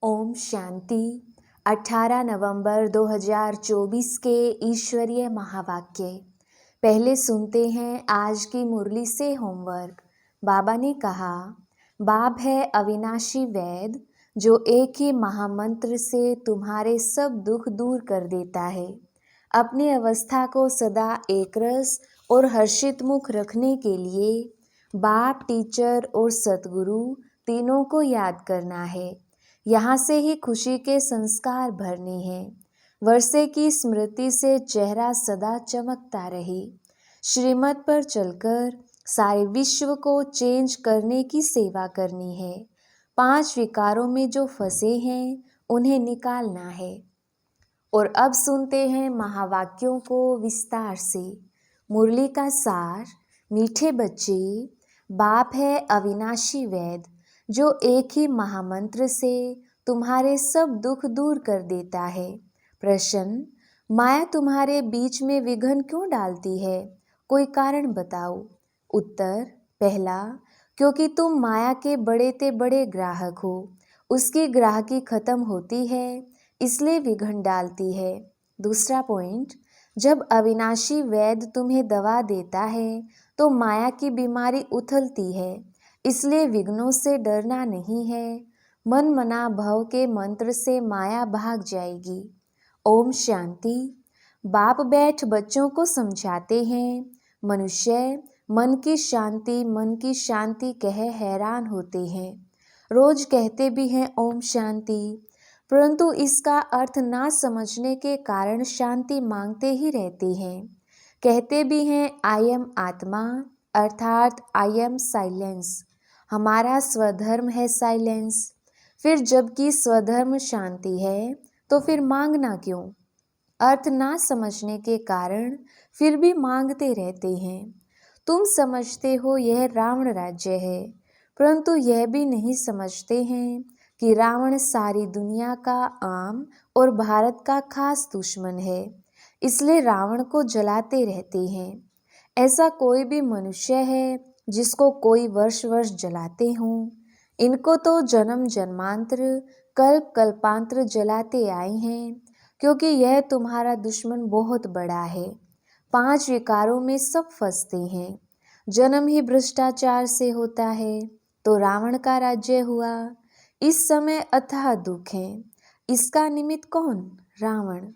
ओम शांति। 18 नवंबर 2024 के ईश्वरीय महावाक्य। पहले सुनते हैं आज की मुरली से होमवर्क। बाबा ने कहा, बाप है अविनाशी वैद जो एक ही महामंत्र से तुम्हारे सब दुख दूर कर देता है। अपनी अवस्था को सदा एकरस और हर्षित मुख रखने के लिए बाप, टीचर और सतगुरु तीनों को याद करना है। यहाँ से ही खुशी के संस्कार भरने हैं। वर्षे की स्मृति से चेहरा सदा चमकता रहे। श्रीमत पर चलकर सारे विश्व को चेंज करने की सेवा करनी है। 5 विकारों में जो फंसे हैं उन्हें निकालना है। और अब सुनते हैं महावाक्यों को विस्तार से। मुरली का सार। मीठे बच्चे, बाप है अविनाशी वैद जो एक ही महामंत्र से तुम्हारे सब दुख दूर कर देता है। प्रश्न, माया तुम्हारे बीच में विघ्न क्यों डालती है? कोई कारण बताओ। उत्तर, पहला, क्योंकि तुम माया के बड़े ते बड़े ग्राहक हो। उसकी ग्राहकी खत्म होती है इसलिए विघ्न डालती है। दूसरा पॉइंट, जब अविनाशी वैद तुम्हें दवा देता है तो माया की बीमारी उथलती है, इसलिए विघ्नों से डरना नहीं है। मन मना भव के मंत्र से माया भाग जाएगी। ओम शांति। बाप बैठ बच्चों को समझाते हैं। मनुष्य मन की शांति कह हैरान होते हैं। रोज कहते भी हैं ओम शांति, परंतु इसका अर्थ ना समझने के कारण शांति मांगते ही रहते हैं। कहते भी हैं आई एम आत्मा, अर्थात आई एम साइलेंस। हमारा स्वधर्म है साइलेंस। फिर जबकि स्वधर्म शांति है तो फिर मांगना क्यों? अर्थ ना समझने के कारण फिर भी मांगते रहते हैं। तुम समझते हो यह रावण राज्य है, परंतु यह भी नहीं समझते हैं कि रावण सारी दुनिया का आम और भारत का खास दुश्मन है, इसलिए रावण को जलाते रहते हैं। ऐसा कोई भी मनुष्य है जिसको कोई वर्ष वर्ष जलाते हों? इनको तो जन्म जन्मांतर कल्प कल्पांतर जलाते आए हैं, क्योंकि यह तुम्हारा दुश्मन बहुत बड़ा है। 5 विकारों में सब फंसते हैं। जन्म ही भ्रष्टाचार से होता है तो रावण का राज्य हुआ। इस समय अथाह दुख है। इसका निमित्त कौन? रावण।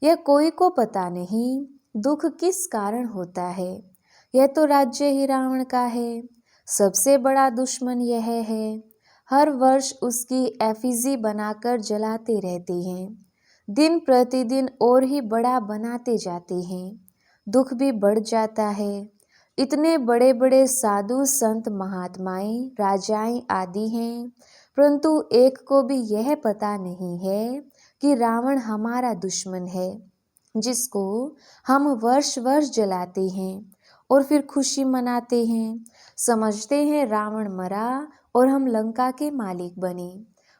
यह कोई को पता नहीं दुख किस कारण होता है। यह तो राज्य ही रावण का है। सबसे बड़ा दुश्मन यह है। हर वर्ष उसकी एफिजी बनाकर जलाते रहते हैं। दिन प्रतिदिन और ही बड़ा बनाते जाते हैं। दुख भी बढ़ जाता है। इतने बड़े बड़े साधु संत महात्माएं राजाएं आदि हैं, परंतु एक को भी यह पता नहीं है कि रावण हमारा दुश्मन है, जिसको हम वर्ष वर्ष जलाते हैं और फिर खुशी मनाते हैं। समझते हैं रावण मरा और हम लंका के मालिक बने,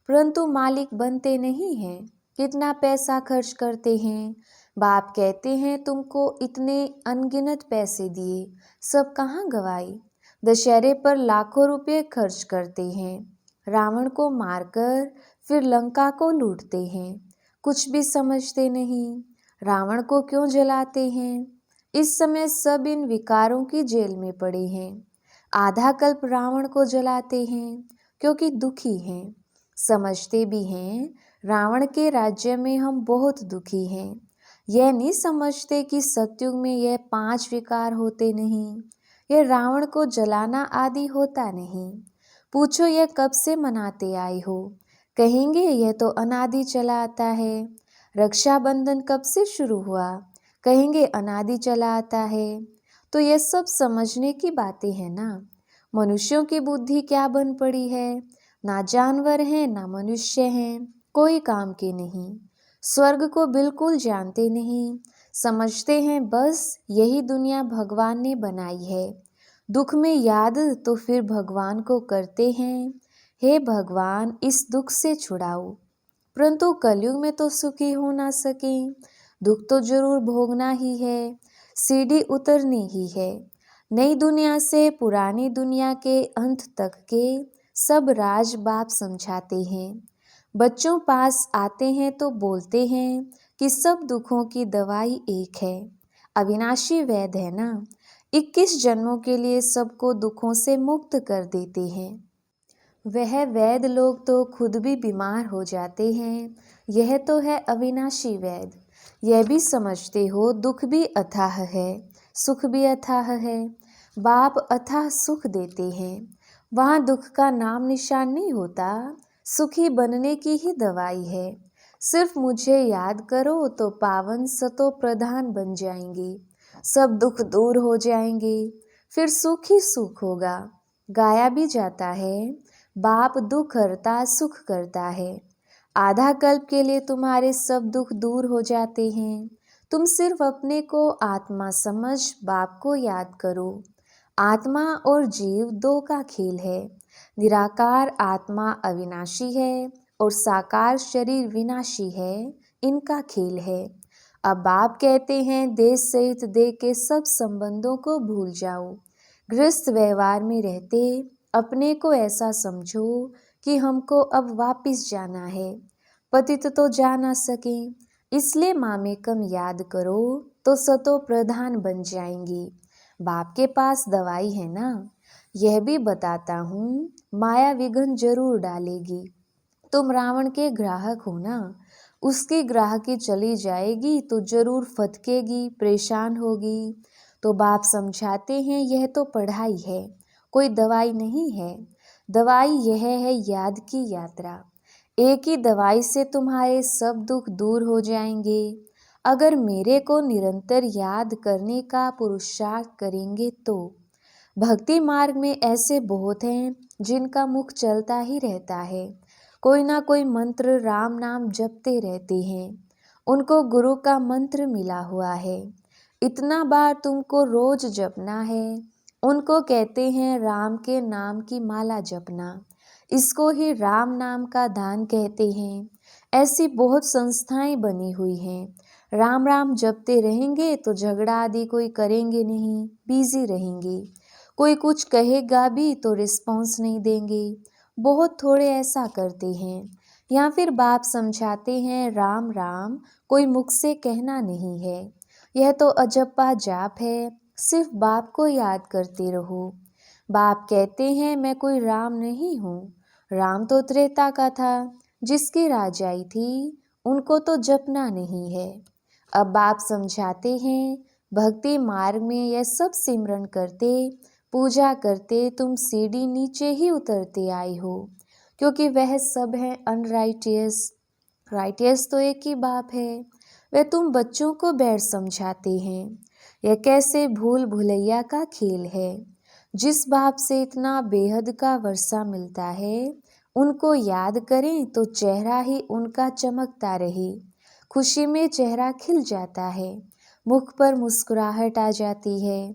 परंतु मालिक बनते नहीं हैं। कितना पैसा खर्च करते हैं। बाप कहते हैं तुमको इतने अनगिनत पैसे दिए, सब कहाँ गवाए? दशहरे पर लाखों रुपए खर्च करते हैं। रावण को मारकर फिर लंका को लूटते हैं। कुछ भी समझते नहीं। रावण को क्यों जलाते हैं? इस समय सब इन विकारों की जेल में पड़े हैं। आधा कल्प रावण को जलाते हैं क्योंकि दुखी हैं। समझते भी हैं रावण के राज्य में हम बहुत दुखी हैं। यह नहीं समझते कि सतयुग में यह 5 विकार होते नहीं। यह रावण को जलाना आदि होता नहीं। पूछो यह कब से मनाते आए हो? कहेंगे यह तो अनादि चला आता है। रक्षाबंधन कब से शुरू हुआ? कहेंगे अनादि चला आता है। तो यह सब समझने की बातें हैं ना। मनुष्यों की बुद्धि क्या बन पड़ी है? ना जानवर हैं ना मनुष्य हैं, कोई काम के नहीं। स्वर्ग को बिल्कुल जानते नहीं। समझते हैं बस यही दुनिया भगवान ने बनाई है। दुख में याद तो फिर भगवान को करते हैं, हे भगवान इस दुख से छुड़ाओ। परंतु कलयुग में तो सुखी हो ना सके। दुख तो जरूर भोगना ही है, सीढ़ी उतरनी ही है। नई दुनिया से पुरानी दुनिया के अंत तक के सब राज बाप समझाते हैं। बच्चों पास आते हैं तो बोलते हैं कि सब दुखों की दवाई एक है। अविनाशी वैद्य है ना, 21 जन्मों के लिए सबको दुखों से मुक्त कर देते हैं। वह वैद्य लोग तो खुद भी बीमार हो जाते हैं। यह तो है अविनाशी वैद्य। यह भी समझते हो दुख भी अथाह है, सुख भी अथाह है। बाप अथाह सुख देते हैं, वहाँ दुख का नाम निशान नहीं होता। सुखी बनने की ही दवाई है। सिर्फ मुझे याद करो तो पावन सतो प्रधान बन जाएंगे, सब दुख दूर हो जाएंगे, फिर सुख ही सुख होगा। गाया भी जाता है, बाप दुख हरता सुख करता है। आधा कल्प के लिए तुम्हारे सब दुख दूर हो जाते हैं। तुम सिर्फ अपने को आत्मा समझ बाप को याद करो। आत्मा और जीव दो का खेल है। निराकार आत्मा अविनाशी है और साकार शरीर विनाशी है, इनका खेल है। अब बाप कहते हैं देह सहित देह के सब संबंधों को भूल जाओ। गृहस्थ व्यवहार में रहते अपने को ऐसा समझो कि हमको अब वापिस जाना है। पतित तो जा ना सके, इसलिए मामेकम याद करो तो सतो प्रधान बन जाएंगी। बाप के पास दवाई है ना। यह भी बताता हूँ, माया विघ्न जरूर डालेगी। तुम रावण के ग्राहक हो ना, उसकी ग्राहकी चली जाएगी तो जरूर फटकेगी, परेशान होगी। तो बाप समझाते हैं यह तो पढ़ाई है, कोई दवाई नहीं है। दवाई यह है याद की यात्रा। एक ही दवाई से तुम्हारे सब दुख दूर हो जाएंगे। अगर मेरे को निरंतर याद करने का पुरुषार्थ करेंगे तो। भक्ति मार्ग में ऐसे बहुत हैं जिनका मुख चलता ही रहता है, कोई ना कोई मंत्र राम नाम जपते रहते हैं। उनको गुरु का मंत्र मिला हुआ है, इतना बार तुमको रोज जपना है। उनको कहते हैं राम के नाम की माला जपना, इसको ही राम नाम का दान कहते हैं। ऐसी बहुत संस्थाएं बनी हुई हैं। राम राम जपते रहेंगे तो झगड़ा आदि कोई करेंगे नहीं, बिजी रहेंगे। कोई कुछ कहेगा भी तो रिस्पॉन्स नहीं देंगे, बहुत थोड़े ऐसा करते हैं। या फिर बाप समझाते हैं राम राम कोई मुख से कहना नहीं है, यह तो अजप्पा जाप है, सिर्फ बाप को याद करते रहो। बाप कहते हैं मैं कोई राम नहीं हूँ, राम तो त्रेता का था, जिसकी राजाई थी उनको तो जपना नहीं है। अब बाप समझाते हैं भक्ति मार्ग में यह सब सिमरन करते पूजा करते तुम सीढ़ी नीचे ही उतरते आए हो, क्योंकि वह सब है अनराइटियस। राइटियस तो एक ही बाप है। वह तुम बच्चों को बैठ समझाते हैं। यह कैसे भूल भुलैया का खेल है। जिस बाप से इतना बेहद का वर्षा मिलता है, उनको याद करें तो चेहरा ही उनका चमकता रहे। खुशी में चेहरा खिल जाता है, मुख पर मुस्कुराहट आ जाती है।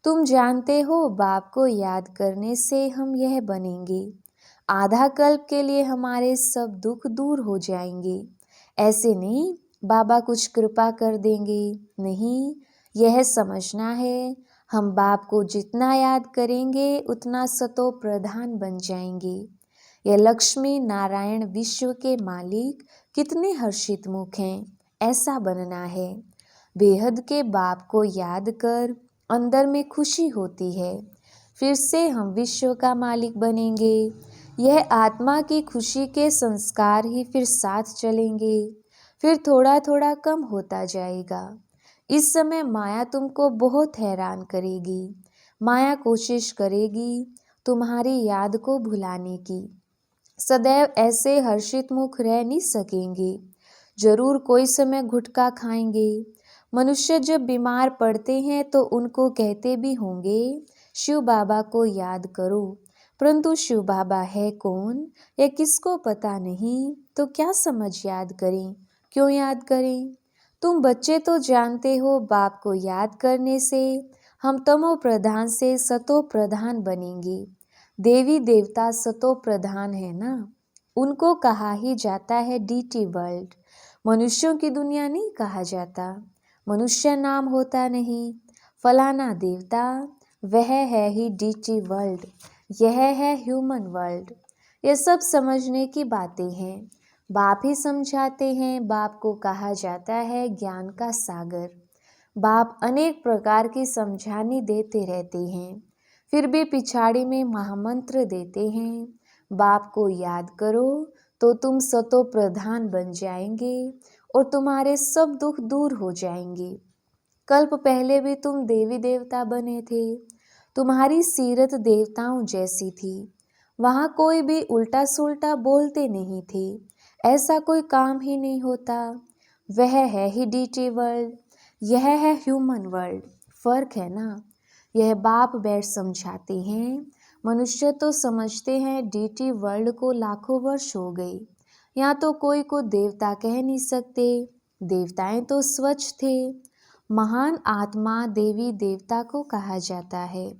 तुम जानते हो बाप को याद करने से हम यह बनेंगे, आधा कल्प के लिए हमारे सब दुख दूर हो जाएंगे। ऐसे नहीं बाबा कुछ कृपा कर देंगे, नहीं, यह समझना है हम बाप को जितना याद करेंगे उतना सतो प्रधान बन जाएंगे। यह लक्ष्मी नारायण विश्व के मालिक कितने हर्षित मुख हैं, ऐसा बनना है। बेहद के बाप को याद कर अंदर में खुशी होती है, फिर से हम विश्व का मालिक बनेंगे। यह आत्मा की खुशी के संस्कार ही फिर साथ चलेंगे, फिर थोड़ा थोड़ा कम होता जाएगा। इस समय माया तुमको बहुत हैरान करेगी। माया कोशिश करेगी तुम्हारी याद को भुलाने की। सदैव ऐसे हर्षित मुख रह नहीं सकेंगे, जरूर कोई समय गुटखा खाएंगे। मनुष्य जब बीमार पड़ते हैं तो उनको कहते भी होंगे शिव बाबा को याद करो, परंतु शिव बाबा है कौन या किसको पता नहीं, तो क्या समझ याद करें, क्यों याद करें। तुम बच्चे तो जानते हो बाप को याद करने से हम तमो प्रधान से सतो प्रधान बनेंगे। देवी देवता सतो प्रधान है ना, उनको कहा ही जाता है डीटी वर्ल्ड। मनुष्यों की दुनिया नहीं कहा जाता, मनुष्य नाम होता नहीं। फलाना देवता वह है ही डीटी वर्ल्ड, यह है ह्यूमन वर्ल्ड। यह सब समझने की बातें हैं। बाप ही समझाते हैं। बाप को कहा जाता है ज्ञान का सागर। बाप अनेक प्रकार की समझानी देते रहते हैं, फिर भी पिछाड़ी में महामंत्र देते हैं। बाप को याद करो तो तुम सतो प्रधान बन जाएंगे और तुम्हारे सब दुख दूर हो जाएंगे। कल्प पहले भी तुम देवी देवता बने थे। तुम्हारी सीरत देवताओं जैसी थी। वहाँ कोई भी उल्टा सुल्टा बोलते नहीं थे। ऐसा कोई काम ही नहीं होता। वह है ही डीटी वर्ल्ड, यह है ह्यूमन वर्ल्ड। फर्क है ना। यह बाप बैठ समझाते हैं। मनुष्य तो समझते हैं डीटी वर्ल्ड को लाखों वर्ष हो गए। यहाँ तो कोई को देवता कह नहीं सकते। देवताएं तो स्वच्छ थे। महान आत्मा देवी देवता को कहा जाता है।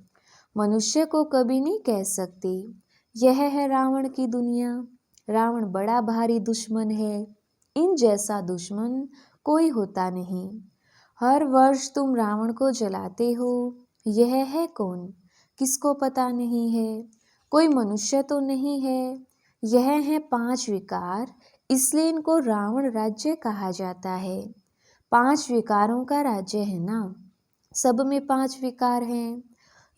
मनुष्य को कभी नहीं कह सकते। यह है रावण की दुनिया। रावण बड़ा भारी दुश्मन है। इन जैसा दुश्मन कोई होता नहीं। हर वर्ष तुम रावण को जलाते हो। यह है कौन, किसको पता नहीं है। कोई मनुष्य तो नहीं है। यह है 5 विकार, इसलिए इनको रावण राज्य कहा जाता है। 5 विकारों का राज्य है ना। सब में 5 विकार हैं।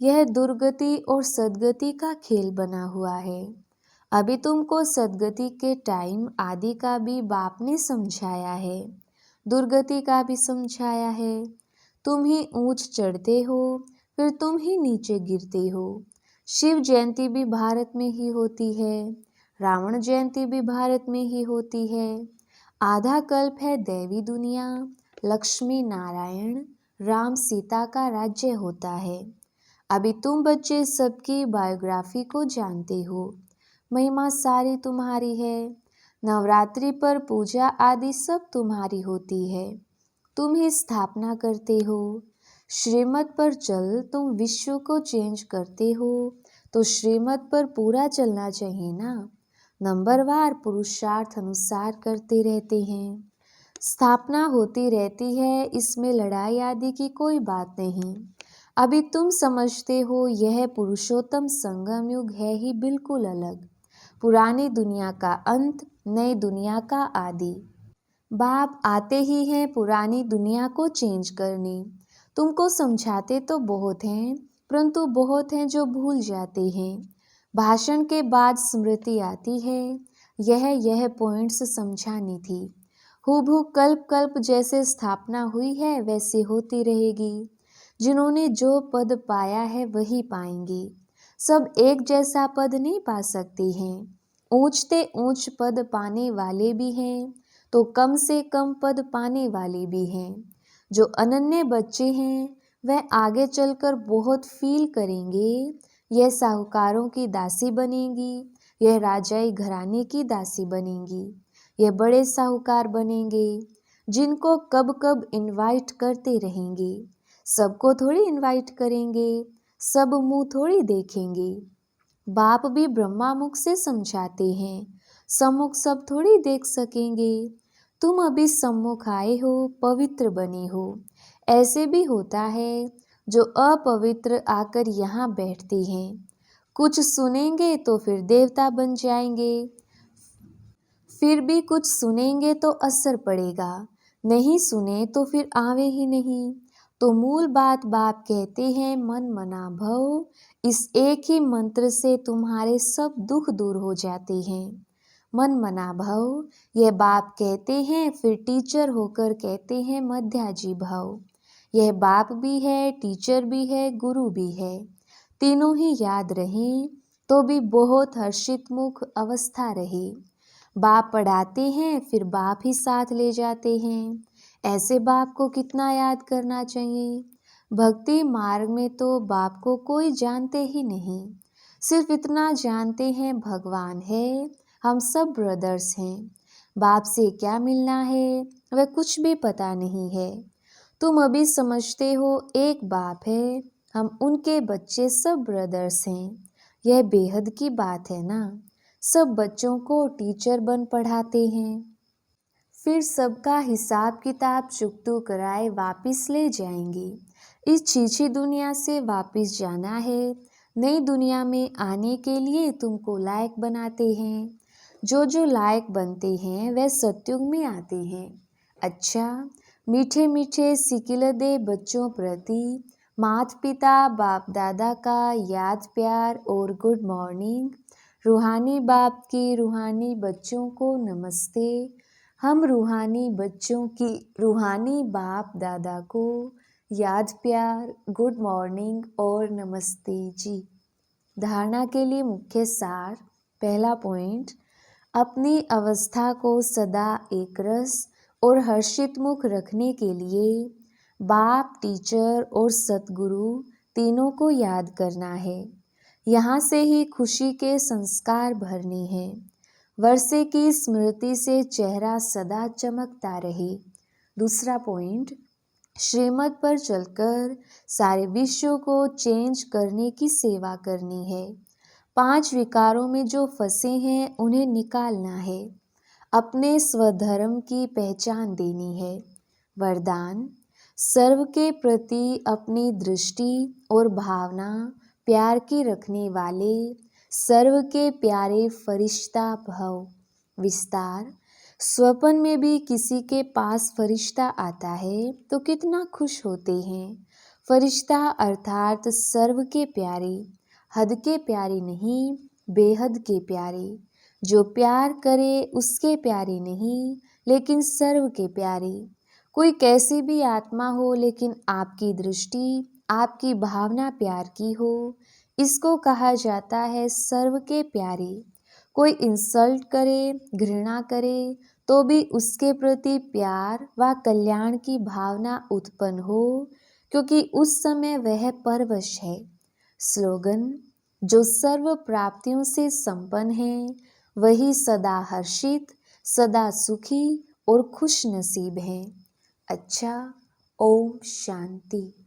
यह दुर्गति और सद्गति का खेल बना हुआ है। अभी तुमको सद्गति के टाइम आदि का भी बाप ने समझाया है, दुर्गति का भी समझाया है। तुम ही ऊंच चढ़ते हो, फिर तुम ही नीचे गिरते हो। शिव जयंती भी भारत में ही होती है। रावण जयंती भी भारत में ही होती है। आधा कल्प है दैवी दुनिया। लक्ष्मी नारायण राम सीता का राज्य होता है। अभी तुम बच्चे सबकी बायोग्राफी को जानते हो। महिमा सारी तुम्हारी है। नवरात्रि पर पूजा आदि सब तुम्हारी होती है। तुम ही स्थापना करते हो। श्रीमत पर चल, तुम विश्व को चेंज करते हो तो श्रीमत पर पूरा चलना चाहिए ना। नंबरवार पुरुषार्थ अनुसार करते रहते हैं। स्थापना होती रहती है, इसमें लड़ाई आदि की कोई बात नहीं। अभी तुम समझते हो यह पुरुषोत्तम संगम युग है ही बिल्कुल अलग। पुरानी दुनिया का अंत, नई दुनिया का आदि। बाप आते ही हैं पुरानी दुनिया को चेंज करने। तुमको समझाते तो बहुत हैं, परंतु बहुत हैं जो भूल जाते हैं। भाषण के बाद स्मृति आती है। यह पॉइंट्स समझानी थी। हूबहू कल्प कल्प जैसे स्थापना हुई है वैसे होती रहेगी। जिन्होंने जो पद पाया है वही पाएंगे। सब एक जैसा पद नहीं पा सकते हैं। ऊंचते ऊंच पद पाने वाले भी हैं तो कम से कम पद पाने वाले भी हैं। जो अनन्य बच्चे हैं वह आगे चलकर बहुत फील करेंगे। यह साहूकारों की दासी बनेगी, यह राजाई घराने की दासी बनेगी, यह बड़े साहूकार बनेंगे जिनको कब कब इनवाइट करते रहेंगे। सबको थोड़ी इनवाइट करेंगे, सब मुंह थोड़ी देखेंगे। बाप भी ब्रह्मा मुख से समझाते हैं, सम्मुख सब थोड़ी देख सकेंगे। तुम अभी सम्मुख आए हो, पवित्र बने हो। ऐसे भी होता है जो अपवित्र आकर यहाँ बैठते हैं। कुछ सुनेंगे तो फिर देवता बन जाएंगे, फिर भी कुछ सुनेंगे तो असर पड़ेगा, नहीं सुने तो फिर आवे ही नहीं। तो मूल बात बाप कहते हैं मन मना भव। इस एक ही मंत्र से तुम्हारे सब दुख दूर हो जाते हैं। मन मना भव यह बाप कहते हैं, फिर टीचर होकर कहते हैं मध्याजी भव। यह बाप भी है, टीचर भी है, गुरु भी है। तीनों ही याद रहें तो भी बहुत हर्षित मुख अवस्था रहे। बाप पढ़ाते हैं, फिर बाप ही साथ ले जाते हैं। ऐसे बाप को कितना याद करना चाहिए। भक्ति मार्ग में तो बाप को कोई जानते ही नहीं। सिर्फ इतना जानते हैं भगवान है, हम सब ब्रदर्स हैं। बाप से क्या मिलना है वह कुछ भी पता नहीं है। तुम अभी समझते हो एक बाप है, हम उनके बच्चे सब ब्रदर्स हैं। यह बेहद की बात है ना। सब बच्चों को टीचर बन पढ़ाते हैं, फिर सबका हिसाब किताब चुकतू कराए वापिस ले जाएंगे। इस छीछी दुनिया से वापिस जाना है। नई दुनिया में आने के लिए तुमको लायक बनाते हैं। जो जो लायक बनते हैं वह सतयुग में आते हैं। अच्छा, मीठे मीठे सिकिलदे बच्चों प्रति माता पिता बाप दादा का याद प्यार और गुड मॉर्निंग। रूहानी बाप की रूहानी बच्चों को नमस्ते। हम रूहानी बच्चों की रूहानी बाप दादा को याद प्यार, गुड मॉर्निंग और नमस्ते जी। धारणा के लिए मुख्य सार। पहला पॉइंट, अपनी अवस्था को सदा एकरस और हर्षित मुख रखने के लिए बाप, टीचर और सतगुरु तीनों को याद करना है। यहाँ से ही खुशी के संस्कार भरने हैं। वर्षे की स्मृति से चेहरा सदा चमकता रहे। दूसरा पॉइंट, श्रीमत पर चलकर सारे विश्व को चेंज करने की सेवा करनी है। 5 विकारों में जो फंसे हैं उन्हें निकालना है। अपने स्वधर्म की पहचान देनी है। वरदान, सर्व के प्रति अपनी दृष्टि और भावना प्यार की रखने वाले सर्व के प्यारे फरिश्ता भव। विस्तार, स्वप्न में भी किसी के पास फरिश्ता आता है तो कितना खुश होते हैं। फरिश्ता अर्थात सर्व के प्यारे, हद के प्यारे नहीं, बेहद के प्यारे। जो प्यार करे उसके प्यारे नहीं, लेकिन सर्व के प्यारे। कोई कैसी भी आत्मा हो, लेकिन आपकी दृष्टि, आपकी भावना प्यार की हो, इसको कहा जाता है सर्व के प्यारे। कोई इंसल्ट करे, घृणा करे तो भी उसके प्रति प्यार व कल्याण की भावना उत्पन्न हो, क्योंकि उस समय वह परवश है। स्लोगन, जो सर्व प्राप्तियों से संपन्न है वही सदा हर्षित, सदा सुखी और खुश नसीब है। अच्छा, ओम शांति।